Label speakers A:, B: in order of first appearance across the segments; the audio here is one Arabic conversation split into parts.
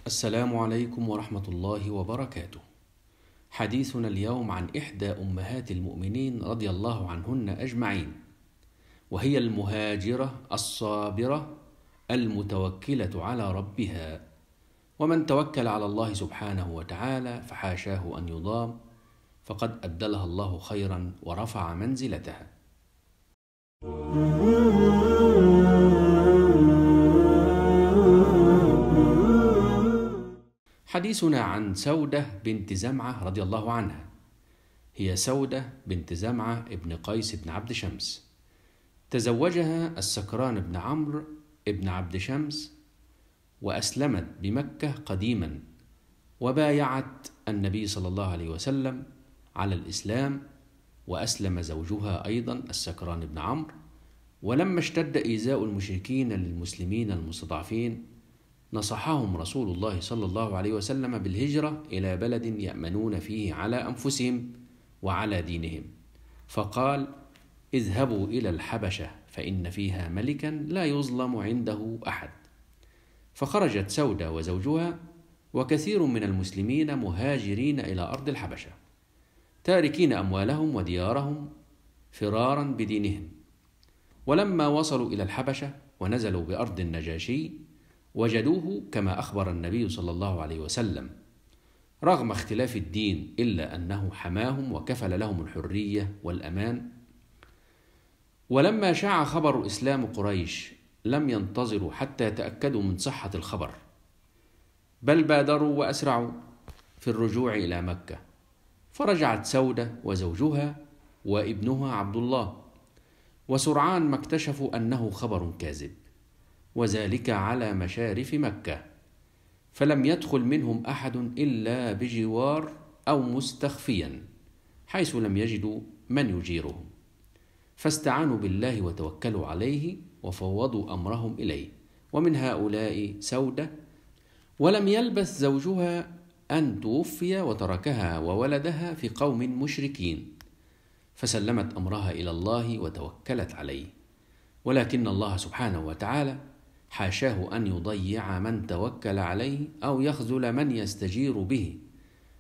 A: السلام عليكم ورحمة الله وبركاته. حديثنا اليوم عن إحدى أمهات المؤمنين رضي الله عنهن أجمعين، وهي المهاجرة الصابرة المتوكلة على ربها. ومن توكل على الله سبحانه وتعالى فحاشاه أن يضام، فقد أبدلها الله خيرا ورفع منزلتها. حديثنا عن سودة بنت زمعة رضي الله عنها. هي سودة بنت زمعة ابن قيس بن عبد شمس، تزوجها السكران بن عمرو ابن عبد شمس، وأسلمت بمكة قديما، وبايعت النبي صلى الله عليه وسلم على الإسلام، وأسلم زوجها أيضا السكران بن عمرو. ولما اشتد إيذاء المشركين للمسلمين المستضعفين، نصحهم رسول الله صلى الله عليه وسلم بالهجرة إلى بلد يأمنون فيه على أنفسهم وعلى دينهم، فقال: اذهبوا إلى الحبشة فإن فيها ملكا لا يظلم عنده أحد. فخرجت سودة وزوجها وكثير من المسلمين مهاجرين إلى أرض الحبشة، تاركين أموالهم وديارهم فرارا بدينهم. ولما وصلوا إلى الحبشة ونزلوا بأرض النجاشي، وجدوه كما أخبر النبي صلى الله عليه وسلم، رغم اختلاف الدين، إلا أنه حماهم وكفل لهم الحرية والأمان. ولما شاع خبر إسلام قريش لم ينتظروا حتى يتأكدوا من صحة الخبر، بل بادروا وأسرعوا في الرجوع إلى مكة. فرجعت سودة وزوجها وابنها عبد الله، وسرعان ما اكتشفوا أنه خبر كاذب، وذلك على مشارف مكة، فلم يدخل منهم أحد إلا بجوار أو مستخفيا، حيث لم يجدوا من يجيرهم، فاستعانوا بالله وتوكلوا عليه وفوضوا أمرهم إليه. ومن هؤلاء سودة. ولم يلبث زوجها أن توفي وتركها وولدها في قوم مشركين، فسلمت أمرها إلى الله وتوكلت عليه. ولكن الله سبحانه وتعالى حاشاه أن يضيع من توكل عليه أو يخذل من يستجير به،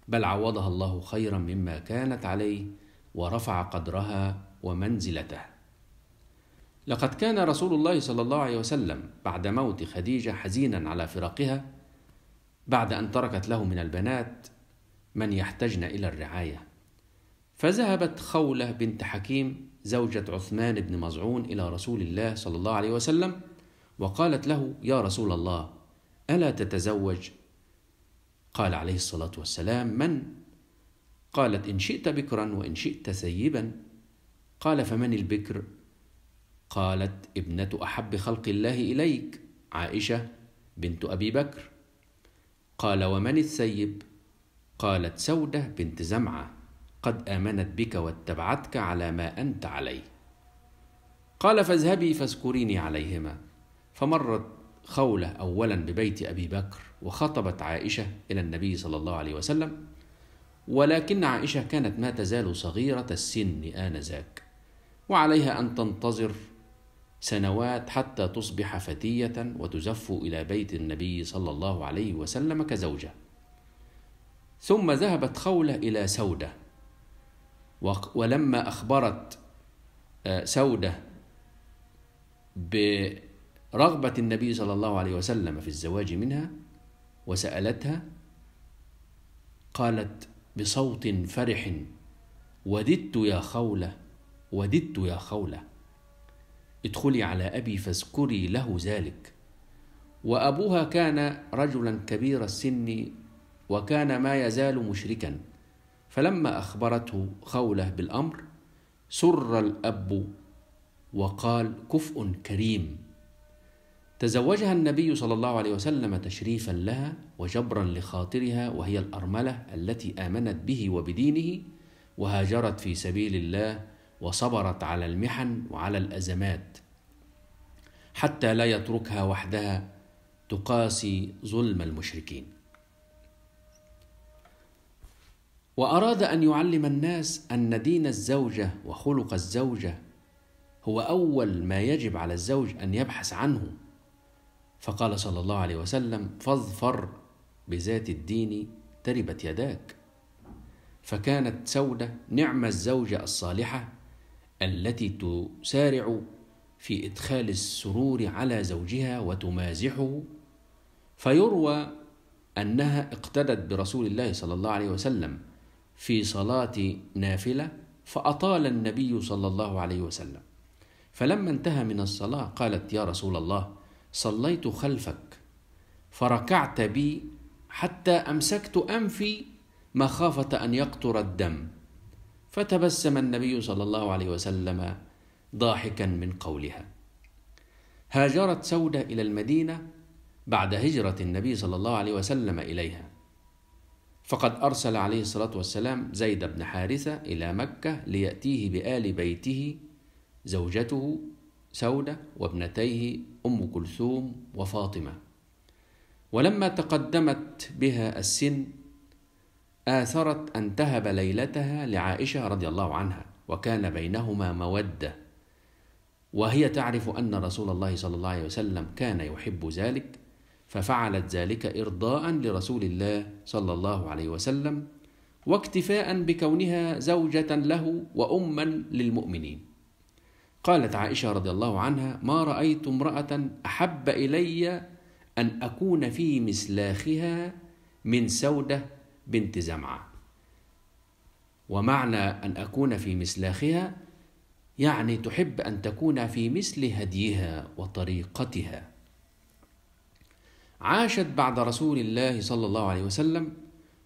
A: بل عوضها الله خيرا مما كانت عليه ورفع قدرها ومنزلتها. لقد كان رسول الله صلى الله عليه وسلم بعد موت خديجة حزينا على فراقها، بعد أن تركت له من البنات من يحتجن إلى الرعاية. فذهبت خولة بنت حكيم زوجة عثمان بن مظعون إلى رسول الله صلى الله عليه وسلم، وقالت له: يا رسول الله، ألا تتزوج؟ قال عليه الصلاة والسلام: من؟ قالت: إن شئت بكرا وإن شئت ثيبا. قال: فمن البكر؟ قالت: ابنة أحب خلق الله إليك، عائشة بنت أبي بكر. قال: ومن الثيب؟ قالت: سودة بنت زمعة، قد آمنت بك واتبعتك على ما أنت عليه. قال: فاذهبي فاذكريني عليهما. فمرت خولة أولا ببيت أبي بكر، وخطبت عائشة إلى النبي صلى الله عليه وسلم، ولكن عائشة كانت ما تزال صغيرة السن آنذاك، وعليها أن تنتظر سنوات حتى تصبح فتية وتزف إلى بيت النبي صلى الله عليه وسلم كزوجة. ثم ذهبت خولة إلى سودة، ولما أخبرت سودة برغبة النبي صلى الله عليه وسلم في الزواج منها وسألتها، قالت بصوت فرح: وددت يا خولة، وددت يا خولة، ادخلي على أبي فاذكري له ذلك. وأبوها كان رجلا كبير السن، وكان ما يزال مشركا. فلما أخبرته خولة بالأمر سر الأب وقال: كفء كريم. تزوجها النبي صلى الله عليه وسلم تشريفا لها وجبرا لخاطرها، وهي الأرملة التي آمنت به وبدينه، وهاجرت في سبيل الله، وصبرت على المحن وعلى الأزمات حتى لا يتركها وحدها تقاسي ظلم المشركين. وأراد أن يعلم الناس أن دين الزوجة وخلق الزوجة هو أول ما يجب على الزوج أن يبحث عنه، فقال صلى الله عليه وسلم: فاظفر بذات الدين تربت يداك. فكانت سودة نعم الزوجة الصالحة التي تسارع في إدخال السرور على زوجها وتمازحه. فيروى أنها اقتدت برسول الله صلى الله عليه وسلم في صلاة نافلة، فأطال النبي صلى الله عليه وسلم، فلما انتهى من الصلاة قالت: يا رسول الله، صليت خلفك فركعت بي حتى أمسكت أنفي مخافة أن يقطر الدم. فتبسم النبي صلى الله عليه وسلم ضاحكا من قولها. هاجرت سودة إلى المدينة بعد هجرة النبي صلى الله عليه وسلم إليها، فقد أرسل عليه الصلاة والسلام زيد بن حارثة إلى مكة ليأتيه بآل بيته، زوجته سودة وابنتيه أم كلثوم وفاطمة. ولما تقدمت بها السن آثرت أن تهب ليلتها لعائشة رضي الله عنها، وكان بينهما مودة، وهي تعرف أن رسول الله صلى الله عليه وسلم كان يحب ذلك، ففعلت ذلك إرضاء لرسول الله صلى الله عليه وسلم، واكتفاء بكونها زوجة له وأما للمؤمنين. قالت عائشة رضي الله عنها: ما رأيت امرأة أحب إلي أن أكون في مسلاخها من سودة بنت زمعة. ومعنى أن أكون في مسلاخها يعني تحب أن تكون في مثل هديها وطريقتها. عاشت بعد رسول الله صلى الله عليه وسلم،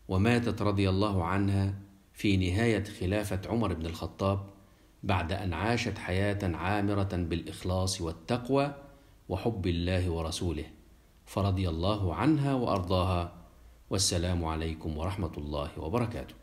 A: وماتت رضي الله عنها في نهاية خلافة عمر بن الخطاب، بعد أن عاشت حياة عامرة بالإخلاص والتقوى وحب الله ورسوله، فرضي الله عنها وأرضاها. والسلام عليكم ورحمة الله وبركاته.